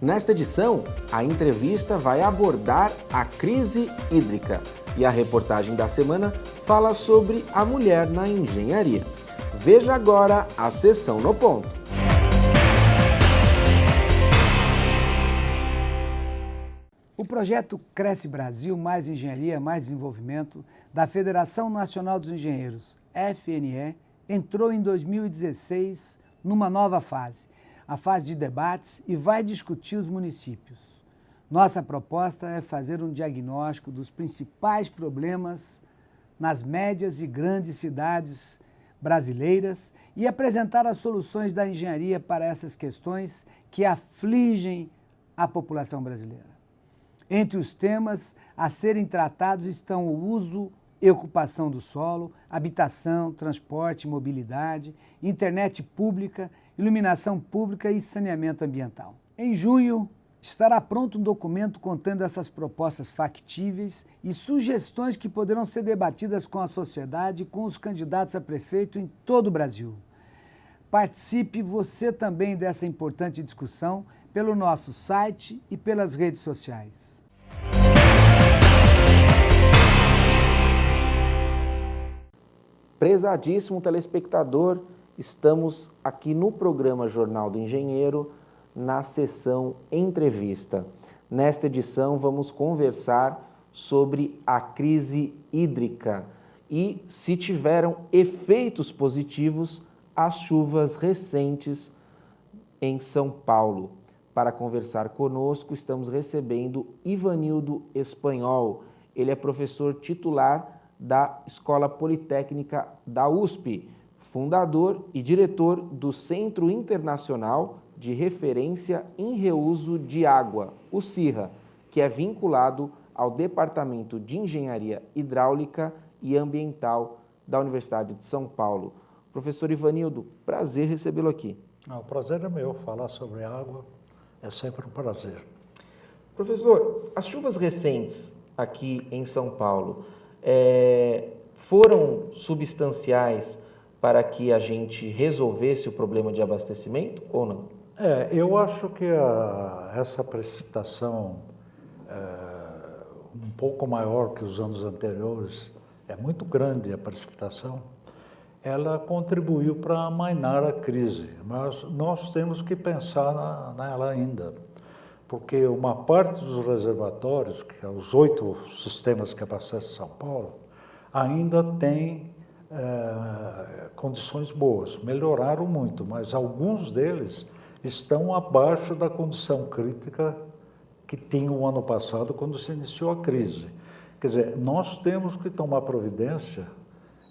Nesta edição, a entrevista vai abordar a crise hídrica e a reportagem da semana fala sobre a mulher na engenharia. Veja agora a sessão no ponto. O projeto Cresce Brasil, Mais Engenharia, Mais Desenvolvimento, da Federação Nacional dos Engenheiros, FNE, entrou em 2016 numa nova fase, a fase de debates, e vai discutir os municípios. Nossa proposta é fazer um diagnóstico dos principais problemas nas médias e grandes cidades brasileiras e apresentar as soluções da engenharia para essas questões que afligem a população brasileira. Entre os temas a serem tratados estão o uso e ocupação do solo, habitação, transporte e mobilidade, internet pública, iluminação pública e saneamento ambiental. Em junho, estará pronto um documento contendo essas propostas factíveis e sugestões que poderão ser debatidas com a sociedade e com os candidatos a prefeito em todo o Brasil. Participe você também dessa importante discussão pelo nosso site e pelas redes sociais. Prezadíssimo telespectador, estamos aqui no programa Jornal do Engenheiro, na sessão Entrevista. Nesta edição vamos conversar sobre a crise hídrica e se tiveram efeitos positivos as chuvas recentes em São Paulo. Para conversar conosco, estamos recebendo Ivanildo Espanhol. Ele é professor titular da Escola Politécnica da USP, fundador e diretor do Centro Internacional de Referência em Reuso de Água, o CIRRA, que é vinculado ao Departamento de Engenharia Hidráulica e Ambiental da Universidade de São Paulo. Professor Ivanildo, prazer recebê-lo aqui. O prazer é meu, falar sobre água é sempre um prazer. Professor, as chuvas recentes aqui em São Paulo foram substanciais para que a gente resolvesse o problema de abastecimento ou não? Eu acho que essa precipitação um pouco maior que os anos anteriores, é muito grande a precipitação, ela contribuiu para amainar a crise, mas nós temos que pensar nela ainda, porque uma parte dos reservatórios, que é os 8 sistemas que abastecem São Paulo, ainda tem condições boas, melhoraram muito, mas alguns deles estão abaixo da condição crítica que tinha o ano passado quando se iniciou a crise. Quer dizer, nós temos que tomar providência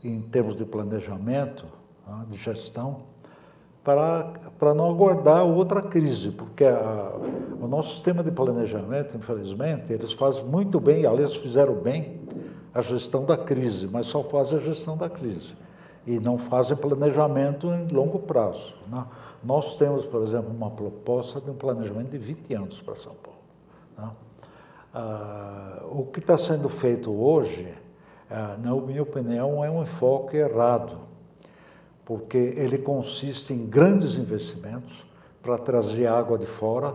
em termos de planejamento, de gestão, para não aguardar outra crise, porque o nosso sistema de planejamento, infelizmente, eles fazem muito bem, aliás, fizeram bem a gestão da crise, mas só fazem a gestão da crise e não fazem planejamento em longo prazo, né? Nós temos, por exemplo, uma proposta de um planejamento de 20 anos para São Paulo, né? O que está sendo feito hoje, na minha opinião, é um enfoque errado, porque ele consiste em grandes investimentos para trazer água de fora.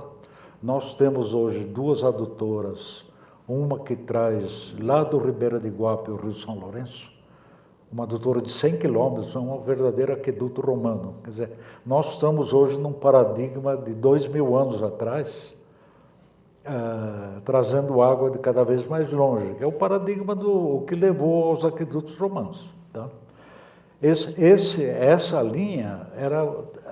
Nós temos hoje 2 adutoras, uma que traz lá do Ribeira de Iguape, o Rio São Lourenço, uma adutora de 100 quilômetros, é uma verdadeira aqueduto romano. Quer dizer, nós estamos hoje num paradigma de 2000 anos atrás, trazendo água de cada vez mais longe, que é o paradigma do que levou aos aquedutos romanos, tá? Essa linha,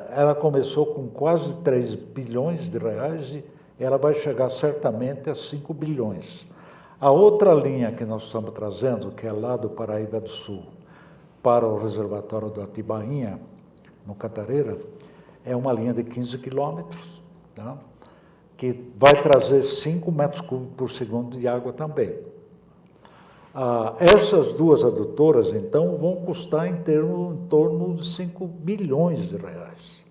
ela começou com quase 3 bilhões de reais e ela vai chegar certamente a 5 bilhões. A outra linha que nós estamos trazendo, que é lá do Paraíba do Sul, para o reservatório do Atibainha, no Catareira, é uma linha de 15 quilômetros, tá? Que vai trazer 5 metros cúbicos por segundo de água também. Essas 2 adutoras, então, vão custar em torno de 5 bilhões de reais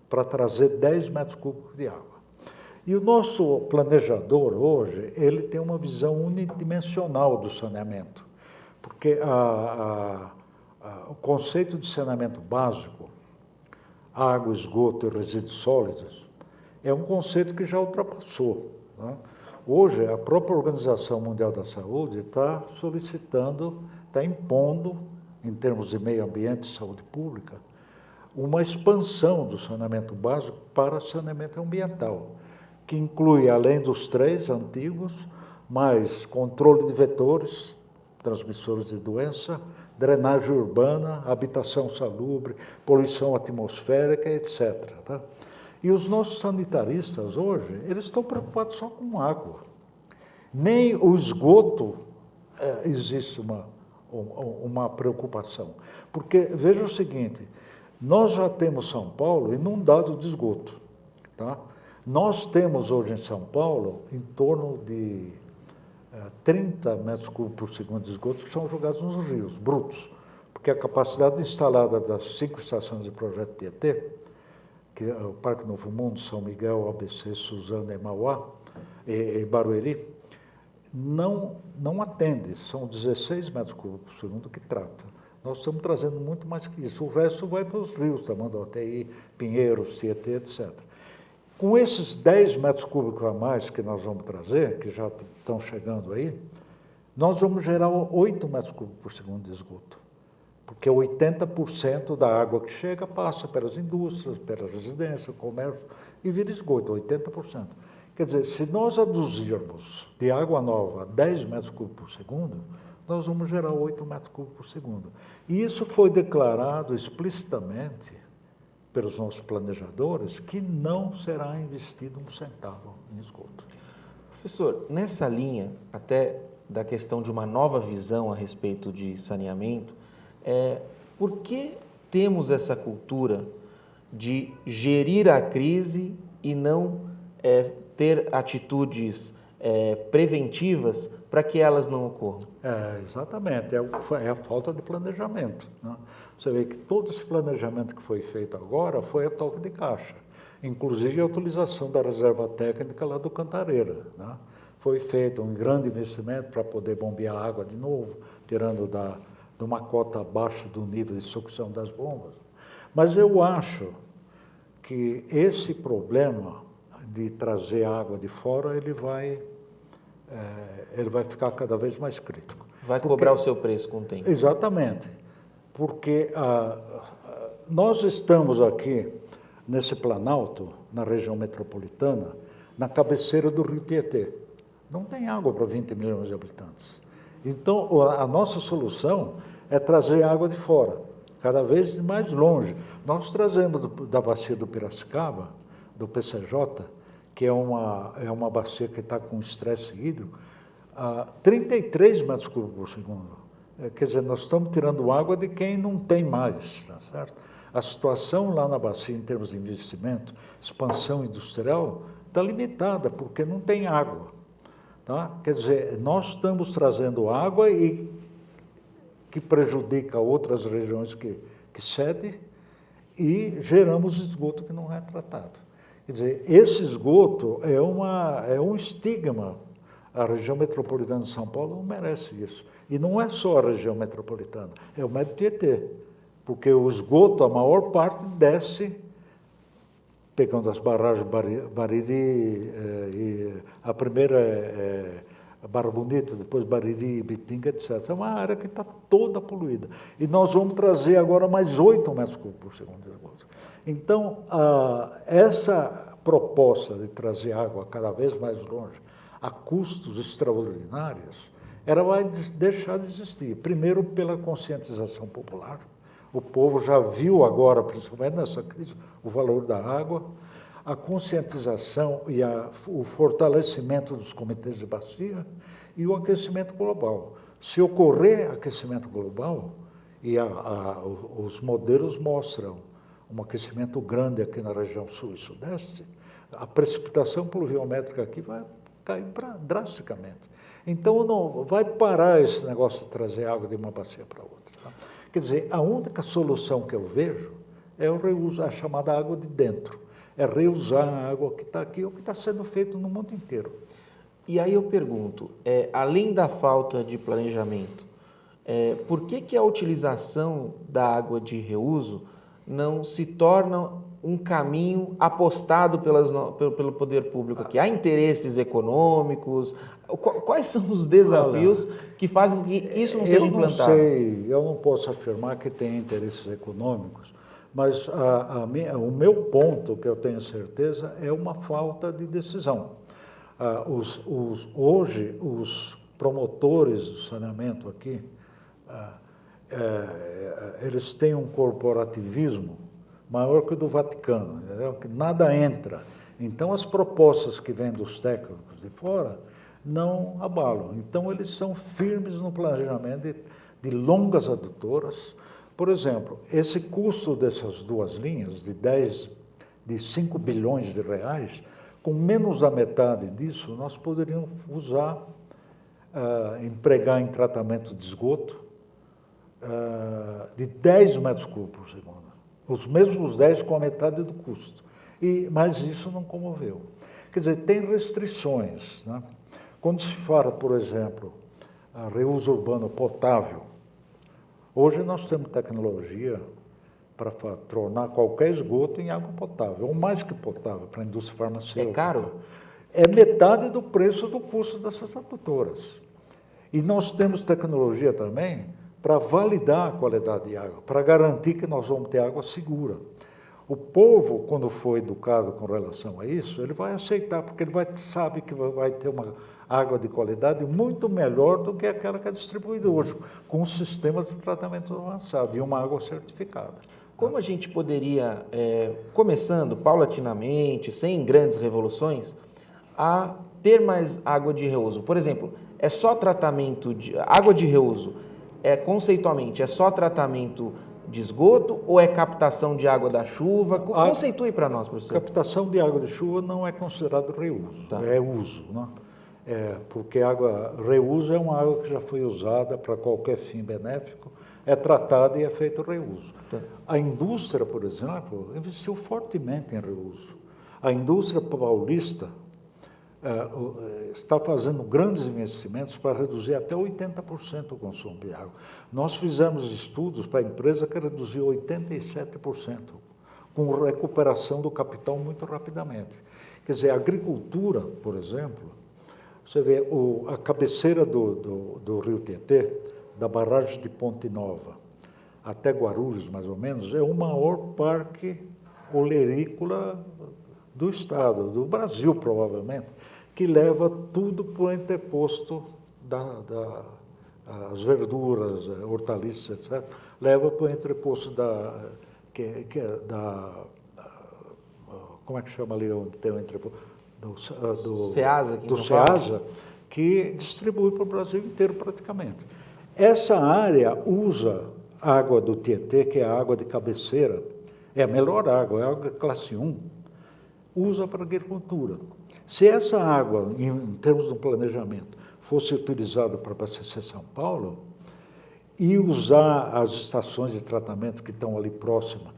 para trazer 10 metros cúbicos de água. E o nosso planejador hoje, ele tem uma visão unidimensional do saneamento, porque o conceito de saneamento básico, água, esgoto e resíduos sólidos, é um conceito que já ultrapassou, né? Hoje, a própria Organização Mundial da Saúde está solicitando, está impondo, em termos de meio ambiente e saúde pública, uma expansão do saneamento básico para saneamento ambiental, que inclui, além dos 3 antigos, mais controle de vetores, transmissores de doença, drenagem urbana, habitação salubre, poluição atmosférica, etc. Tá? E os nossos sanitaristas hoje, eles estão preocupados só com água. Nem o esgoto existe uma preocupação. Porque, veja o seguinte, nós já temos São Paulo inundado de esgoto. Tá? Nós temos hoje em São Paulo em torno de 30 metros cúbicos por segundo de esgoto que são jogados nos rios, brutos. Porque a capacidade instalada das 5 estações de projeto Tietê, que é o Parque Novo Mundo, São Miguel, ABC, Suzano e Mauá, e Barueri, não atende, são 16 metros cúbicos por segundo que trata. Nós estamos trazendo muito mais que isso. O resto vai para os rios, Tamanduateí, Pinheiros, Tietê, etc. Com esses 10 metros cúbicos a mais que nós vamos trazer, que já estão chegando aí, nós vamos gerar 8 metros cúbicos por segundo de esgoto. Porque 80% da água que chega passa pelas indústrias, pelas residências, comércio, e vira esgoto, 80%. Quer dizer, se nós aduzirmos de água nova 10 metros cúbicos por segundo, nós vamos gerar 8 metros cúbicos por segundo. E isso foi declarado explicitamente pelos nossos planejadores que não será investido um centavo em esgoto. Professor, nessa linha, até da questão de uma nova visão a respeito de saneamento, por que temos essa cultura de gerir a crise e não ter atitudes preventivas para que elas não ocorram? Exatamente, é a falta de planejamento, né? Você vê que todo esse planejamento que foi feito agora foi a toque de caixa, inclusive a utilização da reserva técnica lá do Cantareira, né? Foi feito um grande investimento para poder bombear água de novo, tirando de uma cota abaixo do nível de sucção das bombas. Mas eu acho que esse problema de trazer água de fora, ele vai ficar cada vez mais crítico. Vai cobrar o seu preço com o tempo. Exatamente. Porque nós estamos aqui, nesse Planalto, na região metropolitana, na cabeceira do Rio Tietê. Não tem água para 20 milhões de habitantes. Então, a nossa solução é trazer água de fora, cada vez mais longe. Nós trazemos da bacia do Piracicaba, do PCJ, que é uma bacia que está com estresse hídrico, 33 metros cúbicos por segundo. Quer dizer, nós estamos tirando água de quem não tem mais, tá certo? A situação lá na bacia, em termos de investimento, expansão industrial, está limitada, porque não tem água. Tá? Quer dizer, nós estamos trazendo água e que prejudica outras regiões que cedem e geramos esgoto que não é tratado. Quer dizer, esse esgoto é um estigma. A região metropolitana de São Paulo não merece isso. E não é só a região metropolitana, é o Médio Tietê. Porque o esgoto, a maior parte, desce, pegando as barragens Bariri, a primeira é Barra Bonita, depois Bariri, Bitinga, etc. É uma área que está toda poluída. E nós vamos trazer agora mais 8 metros cúbicos por segundo de esgoto. Então, essa proposta de trazer água cada vez mais longe, a custos extraordinários, ela vai deixar de existir. Primeiro, pela conscientização popular. O povo já viu agora, principalmente nessa crise, o valor da água, a conscientização e o fortalecimento dos comitês de bacia e o aquecimento global. Se ocorrer aquecimento global, e os modelos mostram um aquecimento grande aqui na região sul e sudeste, a precipitação pluviométrica aqui vai cair drasticamente. Então, não vai parar esse negócio de trazer água de uma bacia para outra. Tá? Quer dizer, a única solução que eu vejo é o reuso, a chamada água de dentro. É reusar a água que está aqui, o que está sendo feito no mundo inteiro. E aí eu pergunto, além da falta de planejamento, por que a utilização da água de reuso não se torna um caminho apostado pelo poder público aqui? Há interesses econômicos? Quais são os desafios que fazem com que isso não seja implantado? Eu não posso afirmar que tem interesses econômicos, mas o meu ponto, que eu tenho certeza, é uma falta de decisão. Hoje, os promotores do saneamento aqui, eles têm um corporativismo maior que o do Vaticano, entendeu? Que nada entra. Então, as propostas que vêm dos técnicos de fora não abalam. Então, eles são firmes no planejamento de longas adutoras. Por exemplo, esse custo dessas duas linhas, de 5 bilhões de reais, com menos da metade disso, nós poderíamos empregar em tratamento de esgoto de 10 metros cúbicos por segundo. Os mesmos 10 com a metade do custo. Mas isso não comoveu. Quer dizer, tem restrições, né? Quando se fala, por exemplo, reuso urbano potável, hoje nós temos tecnologia para tornar qualquer esgoto em água potável, ou mais que potável, para a indústria farmacêutica. É caro? É metade do preço do custo dessas adutoras. E nós temos tecnologia também para validar a qualidade de água, para garantir que nós vamos ter água segura. O povo, quando for educado com relação a isso, ele vai aceitar, porque ele sabe que vai ter uma água de qualidade muito melhor do que aquela que é distribuída hoje, com sistemas de tratamento avançado e uma água certificada. Como a gente poderia, começando paulatinamente, sem grandes revoluções, a ter mais água de reuso? Por exemplo, é só tratamento de água de reuso, conceitualmente, é só tratamento de esgoto ou é captação de água da chuva? Conceitue para nós, professor. Captação de água de chuva não é considerado reuso, tá. É uso, né? Porque reuso é uma água que já foi usada para qualquer fim benéfico, é tratada e é feito reuso. Tá. A indústria, por exemplo, investiu fortemente em reuso. A indústria paulista está fazendo grandes investimentos para reduzir até 80% o consumo de água. Nós fizemos estudos para a empresa que reduziu 87%, com recuperação do capital muito rapidamente. Quer dizer, a agricultura, por exemplo, você vê a cabeceira do Rio Tietê, da barragem de Ponte Nova até Guarulhos, mais ou menos, é o maior parque olerícola do estado, do Brasil, provavelmente, que leva tudo para o entreposto as verduras, hortaliças, etc., leva para o entreposto como é que chama ali onde tem o entreposto? Do SEASA, que distribui para o Brasil inteiro praticamente. Essa área usa água do Tietê, que é a água de cabeceira, é a melhor água, é a água classe 1, usa para agricultura. Se essa água, em termos de planejamento, fosse utilizada para abastecer São Paulo e usar as estações de tratamento que estão ali próximas,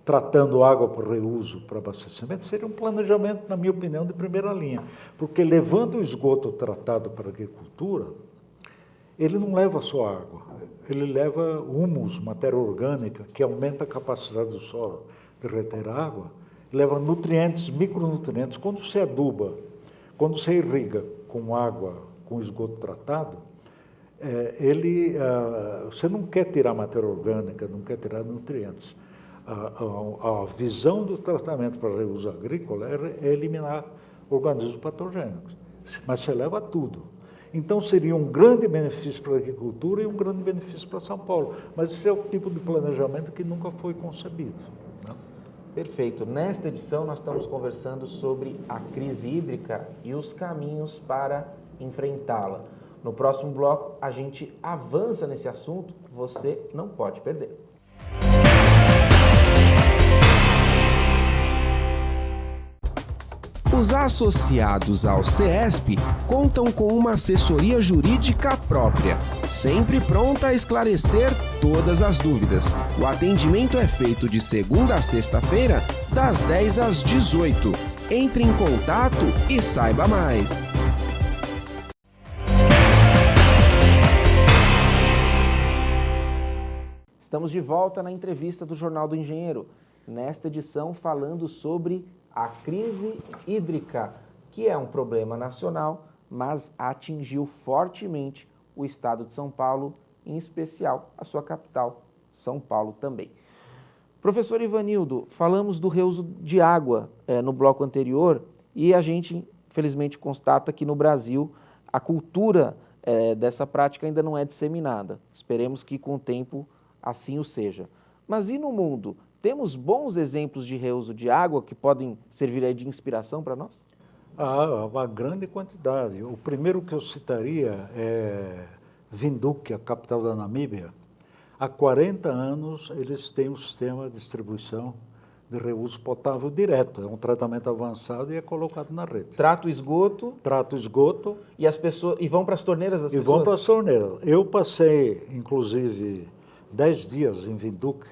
tratando água por reuso para abastecimento, seria um planejamento, na minha opinião, de primeira linha. Porque levando o esgoto tratado para a agricultura, ele não leva só água, ele leva humus, matéria orgânica, que aumenta a capacidade do solo de reter água, leva nutrientes, micronutrientes. Quando você aduba, quando você irriga com água, com esgoto tratado, você não quer tirar matéria orgânica, não quer tirar nutrientes. A visão do tratamento para reuso agrícola é eliminar organismos patogênicos, mas você leva tudo. Então seria um grande benefício para a agricultura e um grande benefício para São Paulo, mas esse é o tipo de planejamento que nunca foi concebido, né? Perfeito. Nesta edição nós estamos conversando sobre a crise hídrica e os caminhos para enfrentá-la. No próximo bloco a gente avança nesse assunto, você não pode perder. Os associados ao CESP contam com uma assessoria jurídica própria, sempre pronta a esclarecer todas as dúvidas. O atendimento é feito de segunda a sexta-feira, das 10 às 18. Entre em contato e saiba mais. Estamos de volta na entrevista do Jornal do Engenheiro. nesta edição falando sobre a crise hídrica, que é um problema nacional, mas atingiu fortemente o estado de São Paulo, em especial a sua capital, São Paulo também. Professor Ivanildo, falamos do reuso de água no bloco anterior e a gente, infelizmente, constata que no Brasil a cultura dessa prática ainda não é disseminada. Esperemos que com o tempo assim o seja. Mas e no mundo? Temos bons exemplos de reuso de água que podem servir aí de inspiração para nós? Uma grande quantidade. O primeiro que eu citaria é Windhoek, a capital da Namíbia. Há 40 anos eles têm um sistema de distribuição de reuso potável direto. É um tratamento avançado e é colocado na rede. Trata o esgoto. Trata o esgoto. E as pessoas e vão para as torneiras das pessoas? E vão para as torneiras. Eu passei, inclusive, 10 dias em Windhoek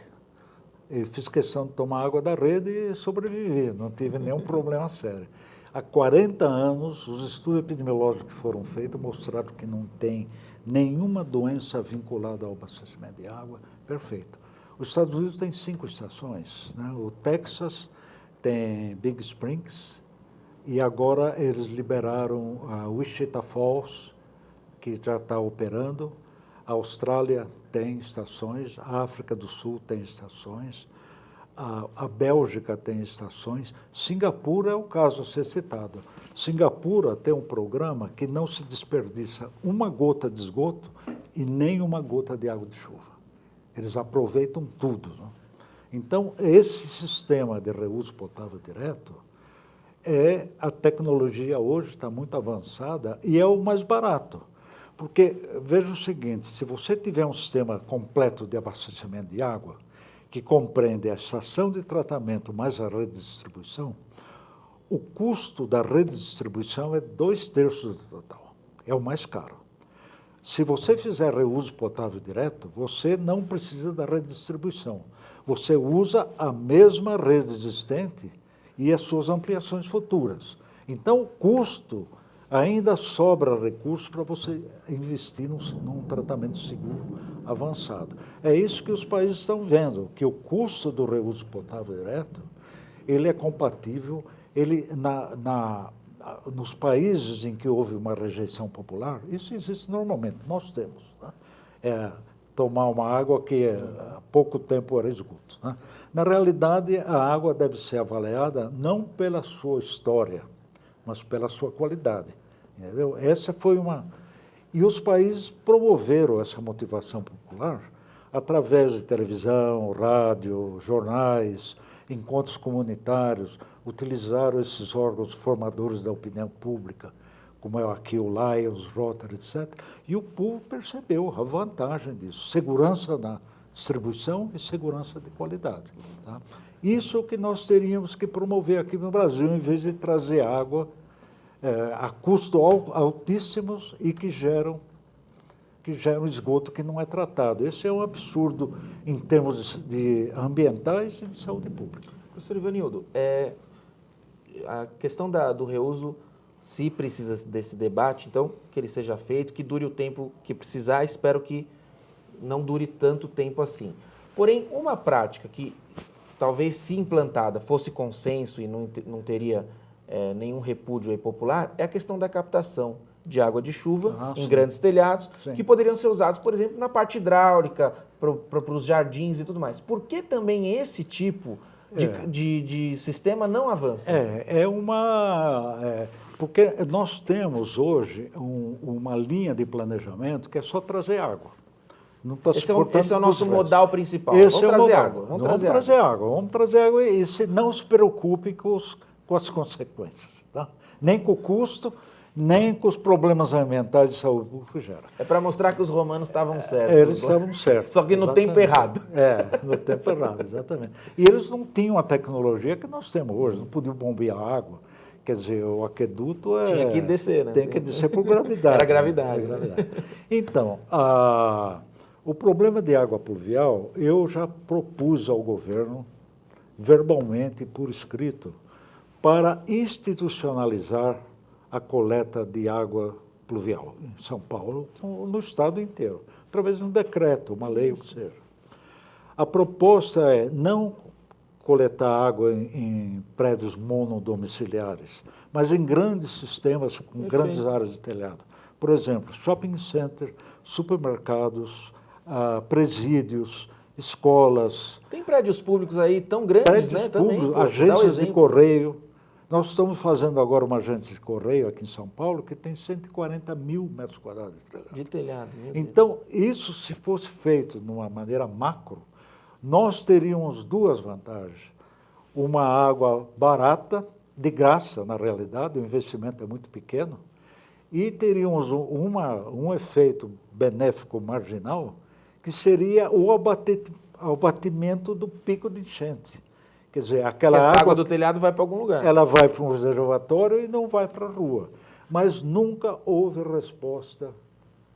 e fiz questão de tomar água da rede e sobrevivi. Não tive nenhum problema sério. Há 40 anos, os estudos epidemiológicos que foram feitos mostraram que não tem nenhuma doença vinculada ao abastecimento de água. Perfeito. Os Estados Unidos têm 5 estações, né? O Texas tem Big Springs e agora eles liberaram a Wichita Falls, que já está operando. A Austrália tem estações, a África do Sul tem estações, a Bélgica tem estações, Singapura é o caso a ser citado. Singapura tem um programa que não se desperdiça uma gota de esgoto e nem uma gota de água de chuva. Eles aproveitam tudo. Né? Então, esse sistema de reuso potável direto, a tecnologia hoje está muito avançada e é o mais barato. Porque, veja o seguinte, se você tiver um sistema completo de abastecimento de água, que compreende a estação de tratamento mais a rede de distribuição, o custo da rede de distribuição é 2/3 do total. É o mais caro. Se você fizer reuso potável direto, você não precisa da rede de distribuição. Você usa a mesma rede existente e as suas ampliações futuras. Então, o custo ainda sobra recurso para você investir num tratamento seguro avançado. É isso que os países estão vendo, que o custo do reuso potável direto, ele é compatível, nos países em que houve uma rejeição popular, isso existe normalmente, nós temos. Né? Tomar uma água que há pouco tempo era esgoto. Né? Na realidade, a água deve ser avaliada não pela sua história, mas pela sua qualidade. Entendeu? Essa foi uma... E os países promoveram essa motivação popular através de televisão, rádio, jornais, encontros comunitários, utilizaram esses órgãos formadores da opinião pública, como é aqui o Lions, Rotary, etc. E o povo percebeu a vantagem disso, segurança na distribuição e segurança de qualidade. Tá? Isso é o que nós teríamos que promover aqui no Brasil, em vez de trazer água a custos altíssimos e que geram esgoto que não é tratado. Esse é um absurdo em termos de ambientais e de saúde pública. Professor Ivanildo, a questão do reuso, se precisa desse debate, então, que ele seja feito, que dure o tempo que precisar, espero que não dure tanto tempo assim. Porém, uma prática que talvez, se implantada, fosse consenso e não teria nenhum repúdio aí popular, é a questão da captação de água de chuva em grandes telhados, que poderiam ser usados, por exemplo, na parte hidráulica, para os jardins e tudo mais. Por que também esse tipo de sistema não avança? Porque nós temos hoje uma linha de planejamento que é só trazer água. Não está esse é o nosso modal principal. Vamos trazer água. Vamos trazer água e não se preocupe com as consequências. Tá? Nem com o custo, nem com os problemas ambientais de saúde pública que gera. É para mostrar que os romanos estavam certos. Eles estavam certos. Só que no tempo errado. No tempo errado, exatamente. E eles não tinham a tecnologia que nós temos hoje, não podiam bombear água. Quer dizer, o aqueduto tinha que descer, né? Tem que descer por gravidade. Era gravidade. Então, o problema de água pluvial, eu já propus ao governo, verbalmente, por escrito, para institucionalizar a coleta de água pluvial em São Paulo, no estado inteiro, através de um decreto, uma lei, o que seja. A proposta é não coletar água em prédios monodomiciliares, mas em grandes sistemas com grandes áreas de telhado. Por exemplo, shopping center, supermercados, presídios, escolas. Tem prédios públicos aí tão grandes, prédios né? Públicos, Também, pô, agências de correio. Nós estamos fazendo agora uma agência de correio aqui em São Paulo que tem 140 mil metros quadrados de telhado. De telhado, meu Deus. Então, isso se fosse feito de uma maneira macro, nós teríamos duas vantagens. Uma água barata, de graça, na realidade, o investimento é muito pequeno, e teríamos um efeito benéfico marginal, que seria o abatimento do pico de enchente. Quer dizer, aquela água do telhado vai para algum lugar. Ela vai para um reservatório e não vai para a rua. Mas nunca houve resposta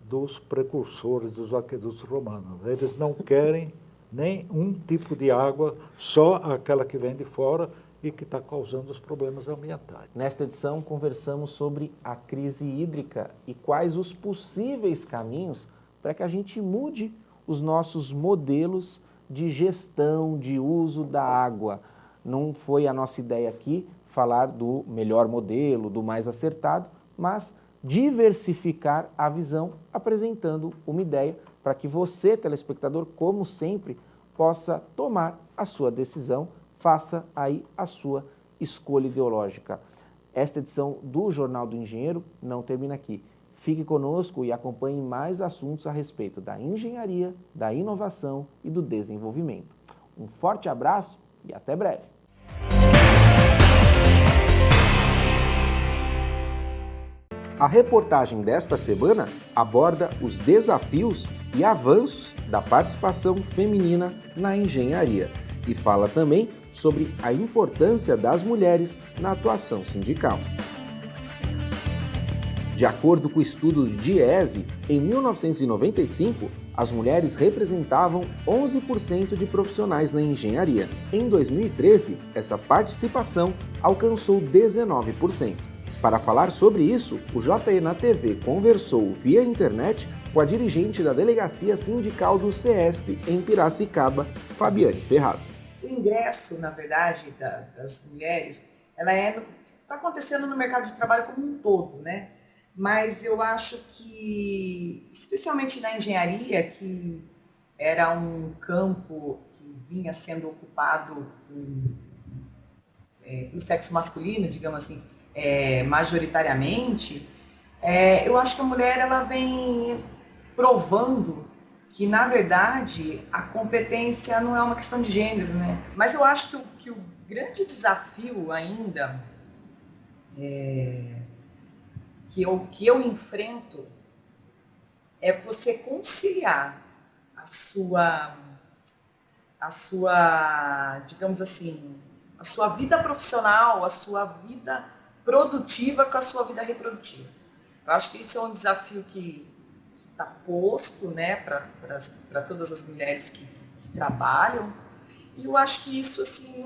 dos precursores dos aquedutos romanos. Eles não querem nem um tipo de água, só aquela que vem de fora e que está causando os problemas ambientais. Nesta edição, conversamos sobre a crise hídrica e quais os possíveis caminhos para que a gente mude os nossos modelos de gestão, de uso da água. Não foi a nossa ideia aqui falar do melhor modelo, do mais acertado, mas diversificar a visão, apresentando uma ideia para que você, telespectador, como sempre, possa tomar a sua decisão, faça aí a sua escolha ideológica. Esta edição do Jornal do Engenheiro não termina aqui. Fique conosco e acompanhe mais assuntos a respeito da engenharia, da inovação e do desenvolvimento. Um forte abraço e até breve. A reportagem desta semana aborda os desafios e avanços da participação feminina na engenharia e fala também sobre a importância das mulheres na atuação sindical. De acordo com o estudo do DIEESE, em 1995, as mulheres representavam 11% de profissionais na engenharia. Em 2013, essa participação alcançou 19%. Para falar sobre isso, o JE na TV conversou via internet com a dirigente da Delegacia Sindical do CESP em Piracicaba, Fabiane Ferraz. O ingresso, na verdade, das mulheres, está acontecendo no mercado de trabalho como um todo, né? Mas eu acho que, especialmente na engenharia, que era um campo que vinha sendo ocupado pelo sexo masculino, digamos assim, majoritariamente, eu acho que a mulher ela vem provando que, na verdade, a competência não é uma questão de gênero, né? Mas eu acho que o grande desafio ainda que eu enfrento é você conciliar a sua, digamos assim, a sua vida profissional, a sua vida produtiva com a sua vida reprodutiva. Eu acho que isso é um desafio que está posto, né, para todas as mulheres que trabalham, e eu acho que isso assim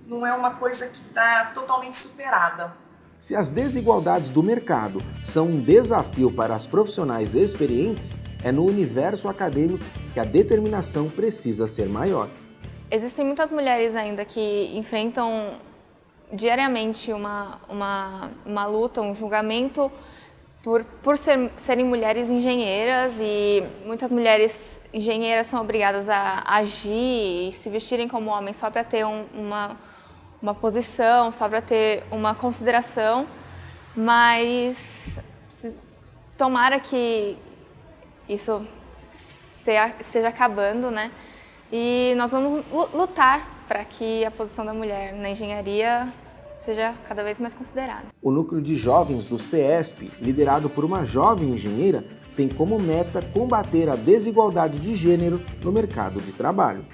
não é uma coisa que está totalmente superada. Se as desigualdades do mercado são um desafio para as profissionais experientes, é no universo acadêmico que a determinação precisa ser maior. Existem muitas mulheres ainda que enfrentam diariamente uma luta, um julgamento por serem mulheres engenheiras, e muitas mulheres engenheiras são obrigadas a agir e se vestirem como homens só para ter uma posição, só para ter uma consideração, mas tomara que isso esteja acabando, né? E nós vamos lutar para que a posição da mulher na engenharia seja cada vez mais considerada. O núcleo de jovens do CESP, liderado por uma jovem engenheira, tem como meta combater a desigualdade de gênero no mercado de trabalho.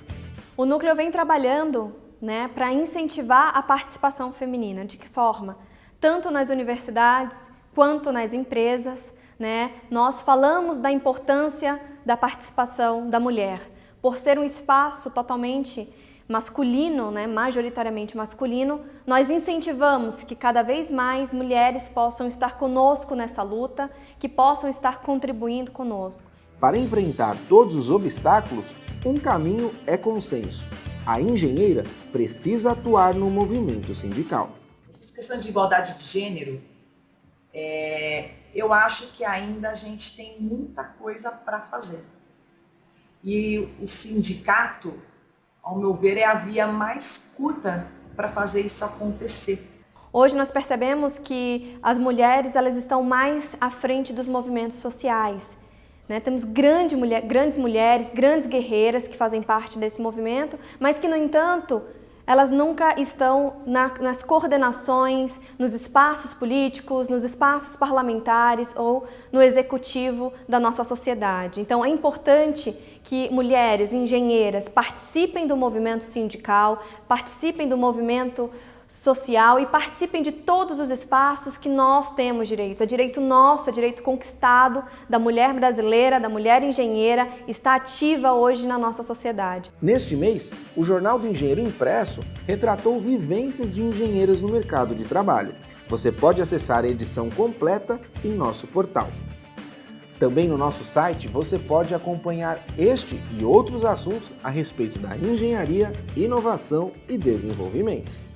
O núcleo vem trabalhando, né, para incentivar a participação feminina. De que forma? Tanto nas universidades quanto nas empresas, né? Nós falamos da importância da participação da mulher. Por ser um espaço totalmente masculino, né, majoritariamente masculino, nós incentivamos que cada vez mais mulheres possam estar conosco nessa luta, que possam estar contribuindo conosco. Para enfrentar todos os obstáculos, um caminho é consenso. a engenheira precisa atuar no movimento sindical. Essas questões de igualdade de gênero, eu acho que ainda a gente tem muita coisa para fazer. E o sindicato, ao meu ver, é a via mais curta para fazer isso acontecer. Hoje nós percebemos que as mulheres elas estão mais à frente dos movimentos sociais. Né? Temos grandes mulheres, grandes guerreiras que fazem parte desse movimento, mas que, no entanto, elas nunca estão nas coordenações, nos espaços políticos, nos espaços parlamentares ou no executivo da nossa sociedade. Então, é importante que mulheres engenheiras participem do movimento sindical, participem do movimento social e participem de todos os espaços que nós temos direito. É direito nosso, é direito conquistado da mulher brasileira, da mulher engenheira, está ativa hoje na nossa sociedade. Neste mês, o Jornal do Engenheiro Impresso retratou vivências de engenheiras no mercado de trabalho. Você pode acessar a edição completa em nosso portal. Também no nosso site você pode acompanhar este e outros assuntos a respeito da engenharia, inovação e desenvolvimento.